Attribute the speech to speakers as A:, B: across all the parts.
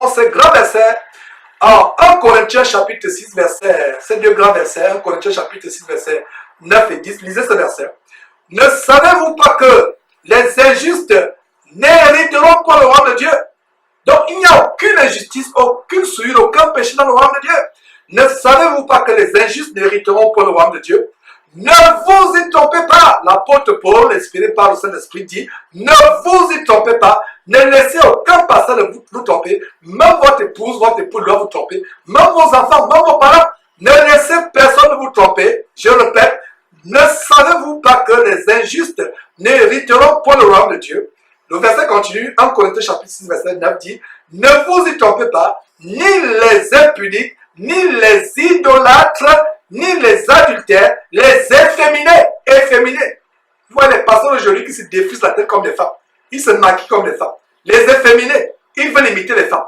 A: ces grands versets, en 1 Corinthiens chapitre 6, ces deux grands versets, 1 Corinthiens chapitre 6, versets 9 et 10, lisez ce verset. Ne savez-vous pas que les injustes n'hériteront pas le royaume de Dieu? Donc il n'y a aucune injustice, aucune souillure, aucun péché dans le royaume de Dieu. Ne savez-vous pas que les injustes n'hériteront pas le royaume de Dieu? Ne vous y trompez pas. L'apôtre Paul, inspiré par le Saint-Esprit, dit, ne vous y trompez pas. Ne laissez aucun passage vous tromper. Même votre épouse doit vous tromper. Même vos enfants, même vos parents. Ne laissez personne vous tromper. Je répète, ne savez-vous pas que les injustes n'hériteront pas le royaume de Dieu? Le verset continue, 1 Corinthiens chapitre 6, verset 9 dit, ne vous y trompez pas, ni les impudiques, ni les idolâtres, ni les adultères, les efféminés. Vous voyez les pasteurs aujourd'hui qui se défrisent la tête comme des femmes. Ils se maquillent comme des femmes. Les efféminés, ils veulent imiter les femmes.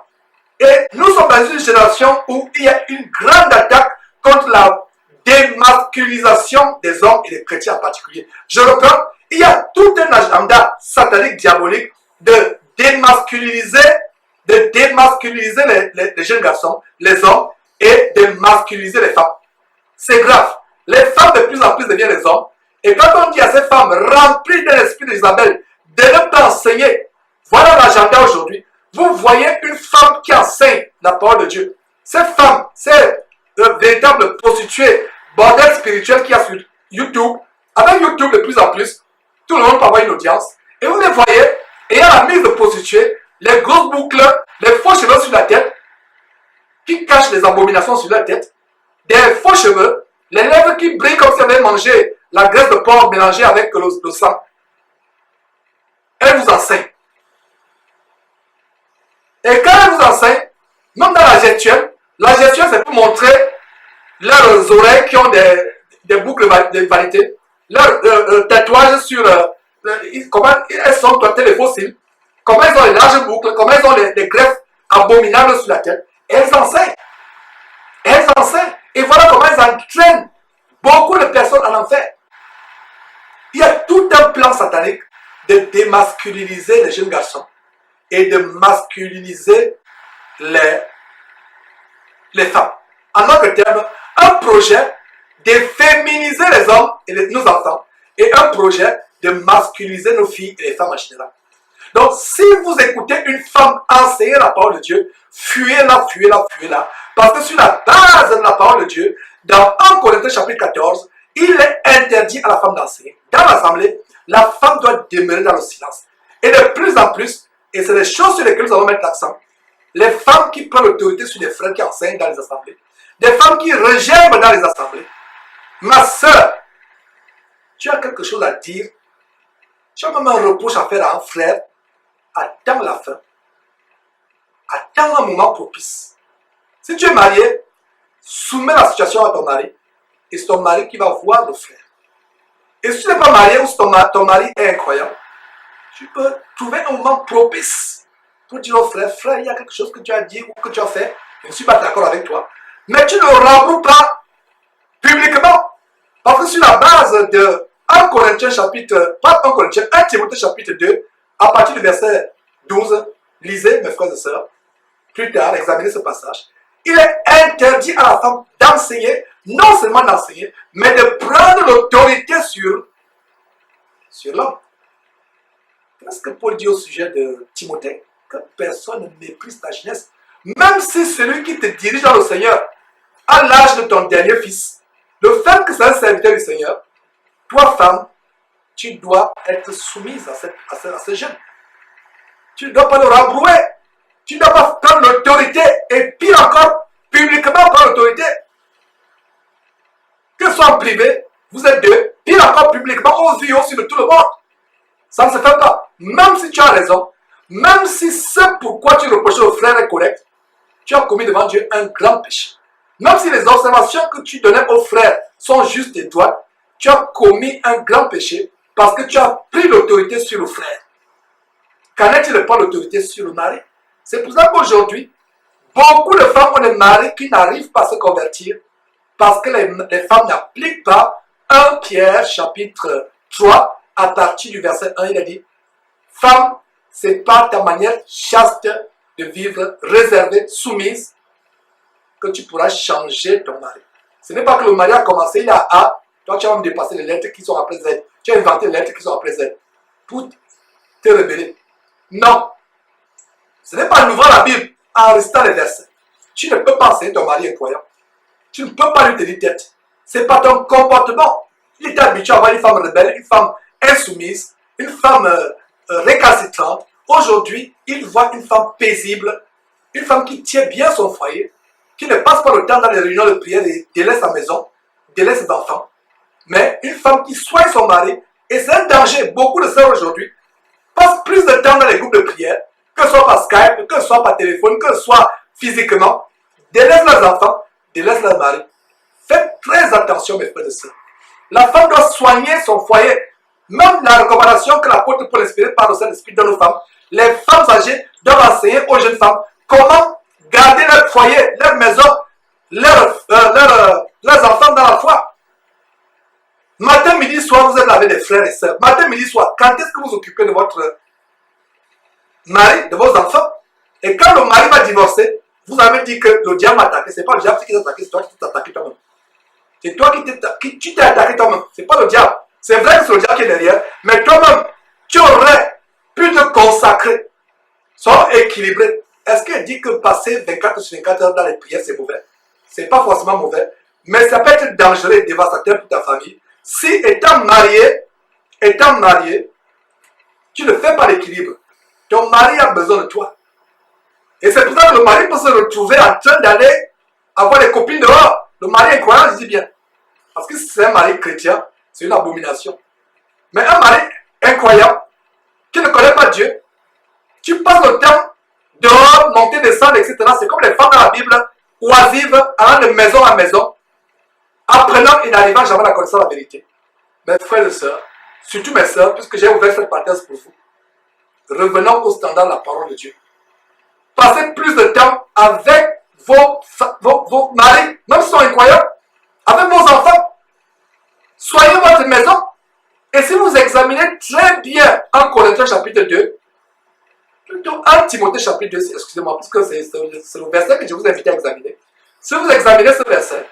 A: Et nous sommes dans une génération où il y a une grande attaque contre la démasculisation des hommes et des chrétiens en particulier. Je reprends, il y a tout un agenda satanique, diabolique de démasculiniser les jeunes garçons, les hommes, et de masculiniser les femmes. C'est grave. Les femmes de plus en plus deviennent les hommes. Et quand on dit à ces femmes remplies de l'esprit d'Isabelle de ne pas enseigner, voilà l'agenda aujourd'hui. Vous voyez une femme qui enseigne la parole de Dieu. Cette femme, c'est le véritable prostituée, bordel spirituel qu'il y a sur YouTube. Avec YouTube de plus en plus, tout le monde peut avoir une audience. Et vous les voyez, ayant la mise de prostituée, les grosses boucles, les faux cheveux sur la tête, qui cachent les abominations sur la tête, des faux cheveux, les lèvres qui brillent comme si elles avaient mangé la graisse de porc mélangée avec le sang. Elle vous enseigne. Et quand elle vous enseigne, même dans la gestuelle c'est pour montrer leurs oreilles qui ont des boucles de vanité, leurs tatouages sur comment elles sont doigtées les fossiles, comment elles ont les larges boucles, comment elles ont des greffes abominables sur la tête. Et elles enseignent. Et voilà comment elles entraînent beaucoup de personnes en enfer. Il y a tout un plan satanique de démasculiniser les jeunes garçons et de masculiniser les femmes. En d'autres termes, un projet de féminiser les hommes et nos enfants et un projet de masculiniser nos filles et les femmes en général. Donc, si vous écoutez une femme enseigner la parole de Dieu, fuyez-la. Parce que sur la base de la parole de Dieu, dans 1 Corinthiens chapitre 14, il est interdit à la femme d'enseigner. Dans l'assemblée, la femme doit demeurer dans le silence. Et de plus en plus, et c'est des choses sur lesquelles nous allons mettre l'accent, les femmes qui prennent l'autorité sur les frères qui enseignent dans les assemblées, des femmes qui regerment dans les assemblées. Ma soeur, tu as quelque chose à dire, tu as même un reproche à faire à un frère, attends la fin. Attends un moment propice. Si tu es marié, soumets la situation à ton mari. Et c'est ton mari qui va voir le frère. Et si tu n'es pas marié ou si ton mari est incroyant, tu peux trouver un moment propice pour dire au frère, frère, il y a quelque chose que tu as dit ou que tu as fait, je ne suis pas d'accord avec toi. Mais tu ne remboursses pas publiquement. Parce que sur la base de 1 Corinthiens chapitre, pas 1 Corinthiens, 1 Timothée chapitre 2, à partir du verset 12, lisez mes frères et sœurs, plus tard, examinez ce passage. Il est interdit à la femme d'enseigner, non seulement d'enseigner, mais de prendre l'autorité sur l'homme. Qu'est-ce que Paul dit au sujet de Timothée? Que personne ne méprise ta jeunesse. Même si celui qui te dirige dans le Seigneur à l'âge de ton dernier fils, le fait que c'est un serviteur du Seigneur, toi femme, tu dois être soumise à ce jeune. Tu ne dois pas le rembrouer. Tu ne dois pas prendre l'autorité et pire encore, publiquement prendre l'autorité. Que ce soit en privé, vous êtes deux, pire encore publiquement, aux yeux aussi de tout le monde. Ça ne se fait pas. Même si tu as raison, même si ce pourquoi tu reproches au frère est correct, tu as commis devant Dieu un grand péché. Même si les observations que tu donnais au frère sont justes et droites, tu as commis un grand péché parce que tu as pris l'autorité sur le frère. Qu'en est-il de prendre l'autorité sur le mari? C'est pour ça qu'aujourd'hui, beaucoup de femmes ont des maris qui n'arrivent pas à se convertir parce que les femmes n'appliquent pas 1 Pierre chapitre 3 à partir du verset 1, il a dit, femme, c'est par ta manière chaste de vivre réservée, soumise, que tu pourras changer ton mari. Ce n'est pas que le mari a commencé, il a A, toi tu as même dépassé les lettres qui sont après Z. Tu as inventé les lettres qui sont après Z pour te révéler. Non. Ce n'est pas en ouvrant la Bible, en restant les versets. Tu ne peux pas enseigner ton mari incroyant. Tu ne peux pas lui tenir tête. Ce n'est pas ton comportement. Il est habitué à avoir une femme rebelle, une femme insoumise, une femme récalcitrante. Aujourd'hui, il voit une femme paisible, une femme qui tient bien son foyer, qui ne passe pas le temps dans les réunions de prière et délaisse sa maison, délaisse ses enfants. Mais une femme qui soigne son mari, et c'est un danger. Beaucoup de sœurs aujourd'hui passent plus de temps dans les groupes de prière, que ce soit par Skype, que ce soit par téléphone, que ce soit physiquement, délaissent leurs enfants, délaissent leur mari. Faites très attention, mes frères et sœurs. La femme doit soigner son foyer. Même la recommandation que l'apôtre Paul inspiré par le Saint-Esprit donne aux femmes, les femmes âgées doivent enseigner aux jeunes femmes comment garder leur foyer, leur maison, leurs enfants dans la foi. Matin, midi, soir, vous êtes avec des frères et sœurs. Matin, midi, soir, quand est-ce que vous vous occupez de votre mari, de vos enfants? Et quand le mari va divorcer, vous avez dit que le diable m'a attaqué. Ce n'est pas le diable qui t'a attaqué, c'est toi qui t'es attaqué toi-même. C'est toi tu t'es attaqué toi-même. Ce n'est pas le diable. C'est vrai que c'est le diable qui est derrière, mais toi-même, tu aurais pu te consacrer. Sois équilibré. Est-ce qu'il dit que passer 24 sur 24 heures dans les prières, c'est mauvais? Ce n'est pas forcément mauvais, mais ça peut être dangereux et dévastateur pour ta famille. Si étant marié, tu ne fais pas l'équilibre. Ton mari a besoin de toi. Et c'est pour ça que le mari peut se retrouver en train d'aller avoir des copines dehors. Le mari est croyant, je dis bien. Parce que si c'est un mari chrétien, c'est une abomination. Mais un mari incroyant, qui ne connaît pas Dieu, tu passes le temps dehors, monter, descendre, etc. C'est comme les femmes dans la Bible, oisives, allant de maison en maison, apprenant et n'arrivant jamais à la connaissance de la vérité. Mes frères et sœurs, surtout mes sœurs, puisque j'ai ouvert cette parenthèse pour vous, revenons au standard de la parole de Dieu. Passez plus de temps avec vos maris, même si sont incroyants, avec vos enfants. Soyez votre maison. Et si vous examinez très bien 1 Corinthiens chapitre 2, plutôt 1 Timothée chapitre 2, excusez-moi, parce que c'est le verset que je vous invite à examiner. Si vous examinez ce verset,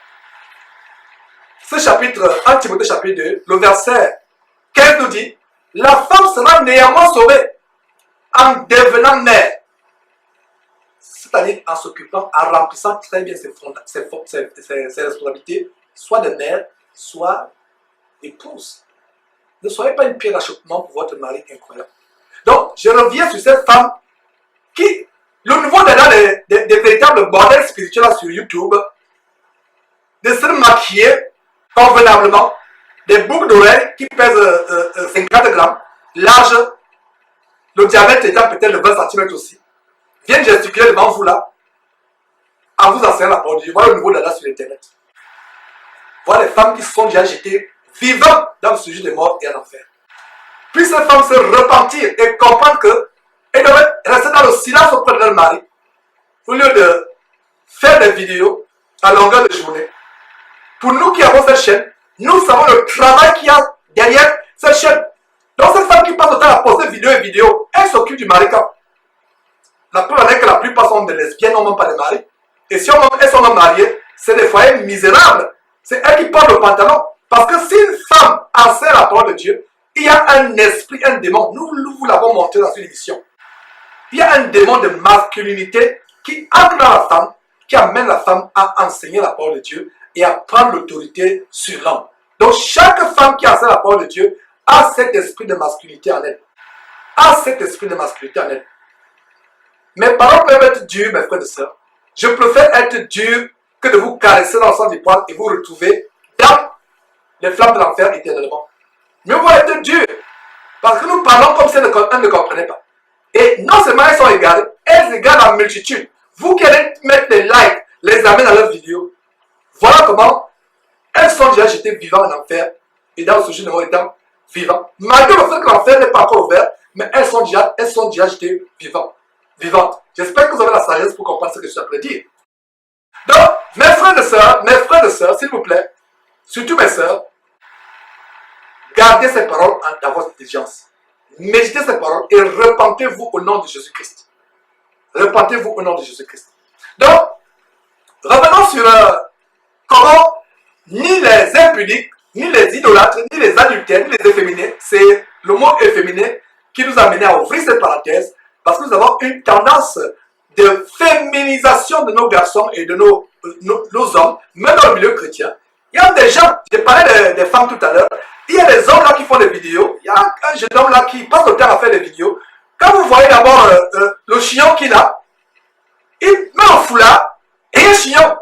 A: ce chapitre 1 Timothée chapitre 2, le verset 15 nous dit, la femme sera néanmoins sauvée en devenant mère. C'est-à-dire en s'occupant, en remplissant très bien ses responsabilités, soit de mère, soit d'épouse. Ne soyez pas une pierre d'achoppement pour votre mari incroyable. Donc, je reviens sur cette femme qui, le niveau des véritables bordels spirituels sur YouTube, de se maquiller convenablement, des boucles d'oreilles qui pèsent 50 grammes, large, le diamètre étant peut-être de 20 cm aussi, viennent gesticuler devant vous là, en vous enseignant la parole de Dieu. Voilà le niveau d'Allah sur Internet. Voilà les femmes qui se sont déjà jetées vivantes dans le sujet des morts et en enfer. Puis ces femmes se repentir et comprendre qu'elles doivent rester dans le silence auprès de leur mari, au lieu de faire des vidéos à longueur de journée. Pour nous qui avons cette chaîne, nous savons le travail qu'il y a derrière cette chaîne. Donc cette femme qui passe le temps à poster vidéo et vidéo, elle s'occupe du mari quand. La preuve est que la plupart sont des lesbiennes, n'ont même pas de mari. Et si elles sont même mariées, c'est des foyers misérables. C'est elles qui portent le pantalon. Parce que si une femme enseigne la parole de Dieu, il y a un esprit, un démon. Nous vous l'avons montré dans une émission. Il y a un démon de masculinité qui entre dans la femme, qui amène la femme à enseigner la parole de Dieu et à prendre l'autorité sur l'homme. Donc chaque femme qui enseigne la parole de Dieu a cet esprit de masculinité en elle. A cet esprit de masculinité en elle. Mes paroles peuvent être dures, mes frères et sœurs. Je préfère être dur que de vous caresser dans le sens du poil et vous retrouver dans les flammes de l'enfer éternellement. Mieux vaut être dur. Parce que nous parlons comme si elles ne comprenaient pas. Et non seulement elles sont égarées, elles égarent la multitude. Vous qui allez mettre des likes, les amener dans leurs vidéos. Voilà comment elles sont déjà jetées vivantes en enfer. Et dans le sujet de mon étant vivant. Malgré le fait que l'enfer n'est pas encore ouvert, mais elles sont déjà jetées vivantes. J'espère que vous avez la sagesse pour comprendre ce que je suis en train de dire. Donc, mes frères et sœurs, s'il vous plaît, surtout mes sœurs, gardez ces paroles dans votre intelligence. Méditez ces paroles et repentez-vous au nom de Jésus-Christ. Repentez-vous au nom de Jésus-Christ. Donc, revenons sur comment ni les impudiques, ni les idolâtres, ni les adultères, ni les efféminés, c'est le mot efféminé qui nous a amené à ouvrir cette parenthèse, parce que nous avons une tendance de féminisation de nos garçons et de nos hommes, même dans le milieu chrétien. Il y a des gens, j'ai parlé des femmes tout à l'heure, il y a des hommes là qui font des vidéos, il y a un jeune homme là qui passe le temps à faire des vidéos. Quand vous voyez d'abord le chignon qu'il a, il met un foulard et un chignon.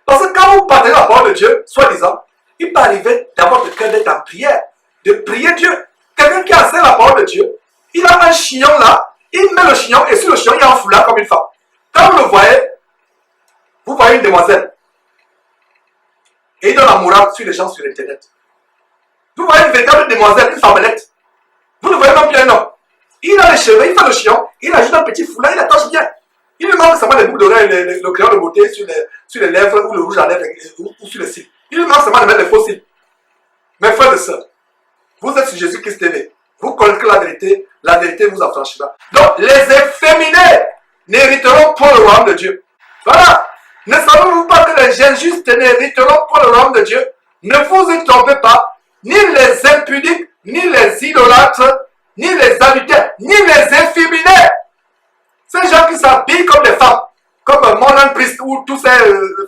A: Parce que quand vous partagez la parole de Dieu, soi-disant, il peut arriver d'abord d'être en prière, de prier Dieu. Quelqu'un qui a enseigné la parole de Dieu, il a un chignon là, il met le chignon et sur le chignon, il y a un foulard comme une femme. Quand vous le voyez, vous voyez une demoiselle. Et il donne la morale sur les gens sur Internet. Vous voyez une véritable demoiselle, une femmelette. Vous ne voyez même plus un homme. Il a les cheveux, il fait le chignon, il ajoute un petit foulard, il attache bien. Il lui manque seulement les boucles d'oreilles, le crayon de beauté sur les lèvres ou le rouge à lèvres ou sur les cils. Il lui manque seulement de mettre les faux cils. Mes frères et sœurs, vous êtes sur Jésus-Christ TV. Vous connaissez la vérité vous affranchira. Donc, les efféminés n'hériteront pas le royaume de Dieu. Voilà. Ne savez-vous pas que les injustes n'hériteront pas le royaume de Dieu? Ne vous y trompez pas. Ni les impudiques, ni les idolâtres, ni les adultères, ni les efféminés. Ces gens qui s'habillent comme des femmes, comme Morgan Priest ou tous ces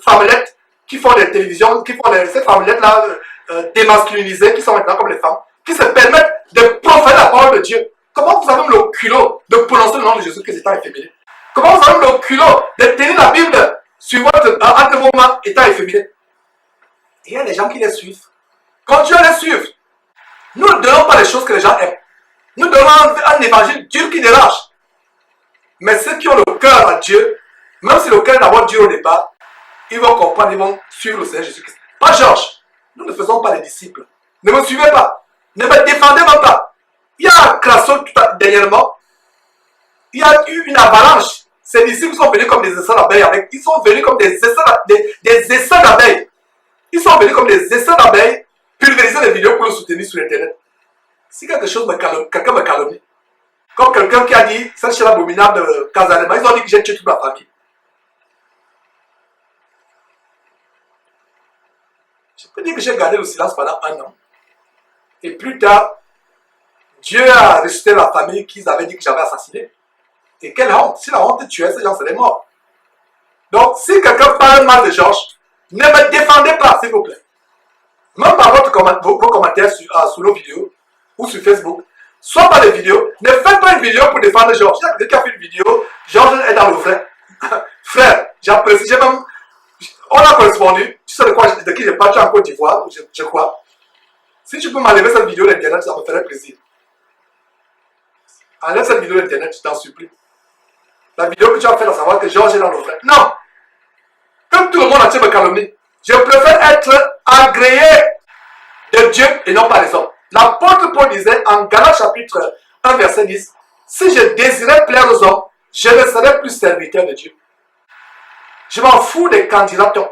A: femmelettes qui font des télévisions, qui font ces femmelettes-là démasculinisées, qui sont maintenant comme les femmes, qui se permettent de profaner la parole de Dieu. Comment vous avez le culot de prononcer le nom de Jésus Christ étant efféminé? Comment vous avez le culot de tenir la Bible sur entre vos mains étant efféminé? Et il y a des gens qui les suivent. Continuez à les suivre. Nous ne donnons pas les choses que les gens aiment. Nous donnons un évangile dur qui dérange. Mais ceux qui ont le cœur à Dieu, même si le cœur est d'abord dur au départ, ils vont comprendre, ils vont suivre le Seigneur Jésus-Christ. Pas Georges. Nous ne faisons pas les disciples. Ne me suivez pas. Ne me défendez même pas. Il y a un Crasso dernièrement. Il y a eu une avalanche. Ces disciples sont venus comme des essaims d'abeilles. Ils sont venus comme des essaims d'abeilles. Ils sont venus comme des essaims d'abeilles, pulvériser des vidéos pour le soutenir sur Internet. Si quelqu'un me calomnie, comme quelqu'un qui a dit, cette chaîne abominable de Casanema, ils ont dit que j'ai tué toute ma famille. Je peux dire que j'ai gardé le silence pendant 1 an. Et plus tard, Dieu a ressuscité la famille qu'ils avaient dit que j'avais assassinée. Et quelle honte! Si la honte tuait, ces gens seraient morts. Donc, si quelqu'un parle mal de Georges, ne me défendez pas, s'il vous plaît. Même par vos commentaires sous nos vidéos ou sur Facebook, soit par des vidéos, ne faites pas une vidéo pour défendre Georges. Il y a quelqu'un qui a fait une vidéo, Georges est dans le vrai. Frère, j'apprécie, on a correspondu, tu sais de qui je parle, tu es en Côte d'Ivoire, je crois. Si tu peux m'enlever cette vidéo d'Internet, ça me ferait plaisir. Enlève cette vidéo d'Internet, je t'en supplie. La vidéo que tu as fait, à savoir que Georges est dans le vrai. Non! Comme tout le monde entier me calomnie, je préfère être agréé de Dieu et non par les hommes. L'apôtre Paul disait en Galates chapitre 1 verset 10, si je désirais plaire aux hommes, je ne serais plus serviteur de Dieu. Je m'en fous des candidatons.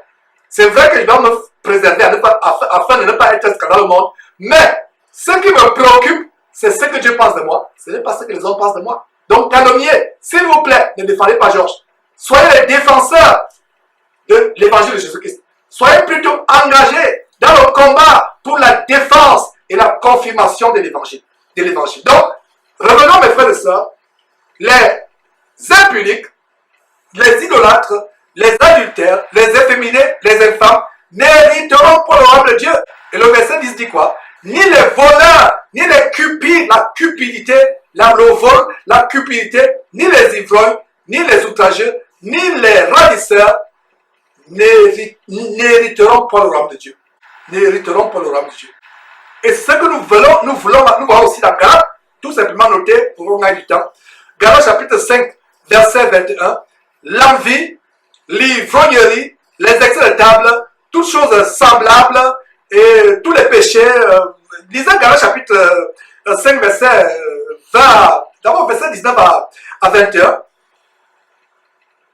A: C'est vrai que je dois me préserver afin de ne pas être un scandale au monde, mais ce qui me préoccupe, c'est ce que Dieu pense de moi. Ce n'est pas ce que les hommes pensent de moi. Donc calomniez, s'il vous plaît, ne défendez pas Georges. Soyez les défenseurs de l'évangile de Jésus-Christ. Soyez plutôt engagés dans le combat pour la défense et la confirmation de l'évangile. Donc, revenons mes frères et sœurs, les impudiques, les idolâtres, les adultères, les efféminés, les infâmes n'hériteront pas le royaume de Dieu. Et le verset 10 dit quoi? Ni les voleurs, ni les cupides, la cupidité, le vol, la cupidité, ni les ivrognes, ni les outrageux, ni les ravisseurs n'hériteront pas le royaume de Dieu. N'hériteront pas le royaume de Dieu. Et c'est ce que nous voulons voir aussi dans Galates, tout simplement noter pour qu'on ait du temps. Galates chapitre 5, verset 21, l'envie, l'ivrognerie, les excès de table, toutes choses semblables et tous les péchés. Lisez Galates chapitre 5, verset 20, d'abord verset 19 à 21.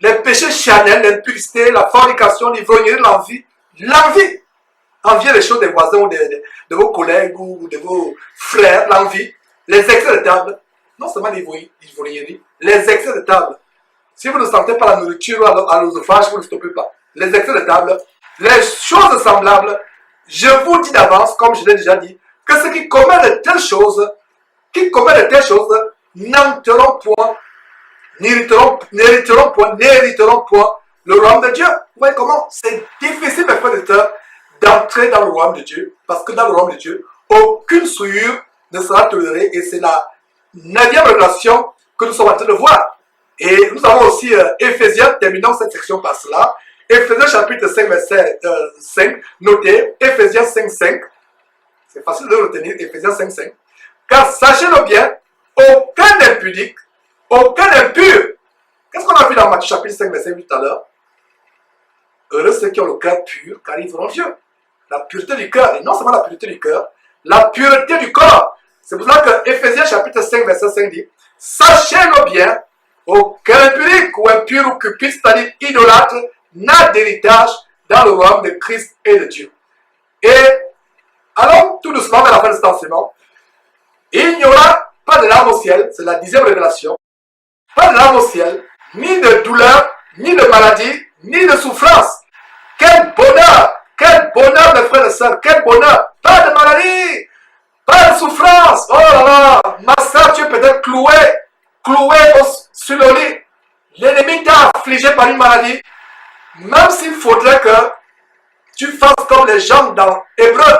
A: Les péchés charnels, l'impudicité, la fornication, l'ivrognerie, l'envie. L'envie. Envier les choses des voisins ou de vos collègues ou de vos frères. L'envie. Les excès de table. Non seulement l'ivrognerie. Les excès de table. Si vous ne sentez pas la nourriture à l'œsophage, vous ne stoppez pas. Les excès de table, les choses semblables, je vous dis d'avance, comme je l'ai déjà dit, que ceux qui commettent de telles choses, n'entreront point, n'hériteront point le royaume de Dieu. Vous voyez comment c'est difficile, mes frères et sœurs, d'entrer dans le royaume de Dieu, parce que dans le royaume de Dieu, aucune souillure ne sera tolérée, et c'est la 9e révélation que nous sommes en train de voir. Et nous avons aussi Éphésiens, terminons cette section par cela. Éphésiens chapitre 5, verset 5, notez, Éphésiens 5, 5. C'est facile de retenir, Éphésiens 5, 5. Car sachez-le bien, aucun impudique, aucun impur. Qu'est-ce qu'on a vu dans Matthieu chapitre 5, verset 8 tout à l'heure? Heureux ceux qui ont le cœur pur, car ils verront Dieu. La pureté du cœur, et non seulement la pureté du cœur, la pureté du corps. C'est pour ça que Éphésiens chapitre 5, verset 5 dit, sachez-le bien, aucun impudique ou impur ou cupide, c'est-à-dire idolâtre, n'a d'héritage dans le royaume de Christ et de Dieu. Et allons tout doucement vers la fin de cet enseignement. Il n'y aura pas de larmes au ciel, c'est la 10e révélation. Pas de larmes au ciel, ni de douleur, ni de maladie, ni de souffrance. Quel bonheur mes frères et sœurs, quel bonheur. Pas de maladie, pas de souffrance. Oh là là, ma soeur, tu es peut-être cloué sur le lit. L'ennemi t'a affligé par une maladie. Même s'il faudrait que tu fasses comme les gens dans Hébreu,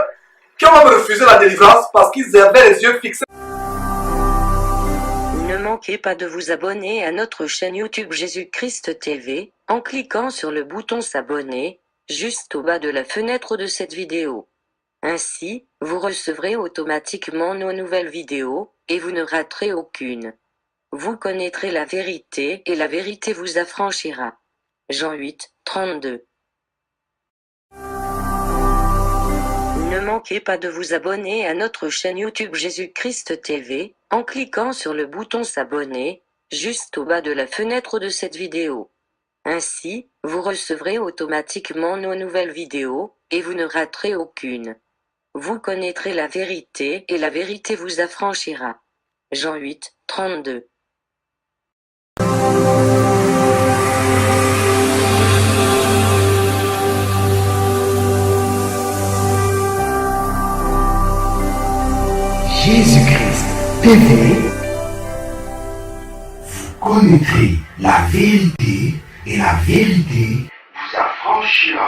A: qui ont même refusé la délivrance parce qu'ils avaient les yeux fixés.
B: Ne manquez pas de vous abonner à notre chaîne YouTube Jésus-Christ TV, en cliquant sur le bouton s'abonner, juste au bas de la fenêtre de cette vidéo. Ainsi, vous recevrez automatiquement nos nouvelles vidéos, et vous ne raterez aucune. Vous connaîtrez la vérité, et la vérité vous affranchira. Jean 8, 32. Ne manquez pas de vous abonner à notre chaîne YouTube Jésus-Christ TV, en cliquant sur le bouton s'abonner, juste au bas de la fenêtre de cette vidéo. Ainsi, vous recevrez automatiquement nos nouvelles vidéos, et vous ne raterez aucune. Vous connaîtrez la vérité, et la vérité vous affranchira. Jean 8, 32.
C: Jésus-Christ TV, vous connaîtrez la vérité et la vérité vous affranchira.